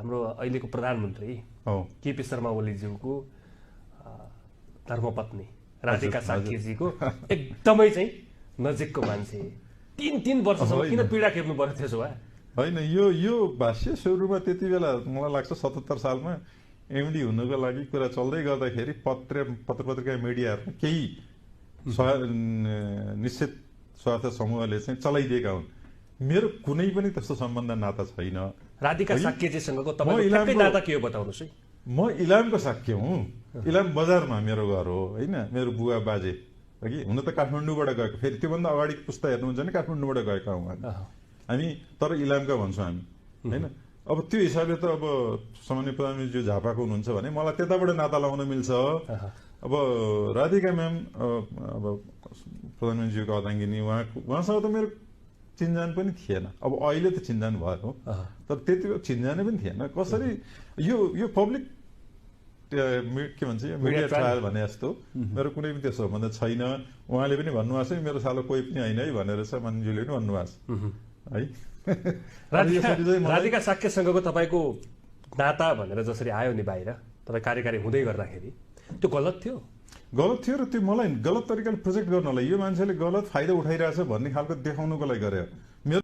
हाम्रो अहिलेको प्रधानमन्त्री केपी शर्मा ओलीज्यूको धर्मपत्नी राधिका साक्यजीको एकदमै चाहिँ नजिकको मान्छे 3 वर्षसम्म किन पीडा खेप्नु पर्यो त्यसो भए? होइन, यो भाष्य सुरुमा त्यति बेला मलाई लाग्छ 77 सालमा एमडी हुनुको लागि कुरा चल्दै गर्दाखेरि पत्रिका मिडियाहरू केही निश्चित स्वार्थ समूहले चाहिँ चलाइदिएका हुन्। मेरो कुनै पनि त्यस्तो सम्बन्ध नाता छैन। राधिका साक्यजीसँगको तपाईँको नाता के हो बताउनुहोस् है? म इलामको साक्य हुँ। इलाम बजारमा मेरो घर हो होइन, मेरो बुवा बाजे कि हुन त काठमाडौँबाट गएको, फेरि त्योभन्दा अगाडिको पुस्ता हेर्नुहुन्छ भने काठमाडौँबाट गएका हौँ हामी, तर इलामका भन्छौँ हामी होइन। अब त्यो हिसाबले त अब सामान्य प्रधानमन्त्री झापाको हुनुहुन्छ भने मलाई त्यताबाट नाता लाउन मिल्छ। अब राधिका म्याम अब प्रधानमन्त्रीको अर्धाङ्गिनी, उहाँसँग त मेरो चिन्जान पनि थिएन। अब अहिले त चिन्जान भयो, तर त्यति बेला चिन्जानै पनि थिएन। कसरी यो पब्लिक के भन्छ यो मिडिया ट्रायल भने जस्तो मेरो कुनै पनि त्यस्तो सम्बन्ध छैन। उहाँले पनि भन्नुभएको छ मेरो सालो कोही पनि होइन है भनेर चाहिँ मन्जुले पनि भन्नुभएको छ है। राधिका साक्यसँगको तपाईँको नाता भनेर जसरी आयो नि बाहिर, तपाईँ कार्यकारी हुँदै गर्दाखेरि त्यो गलत थियो? गलत थियो र त्यो मलाई गलत तरिकाले प्रोजेक्ट गर्नलाई, यो मान्छेले गलत फाइदा उठाइरहेछ भन्ने खालको देखाउनुको लागि गरे।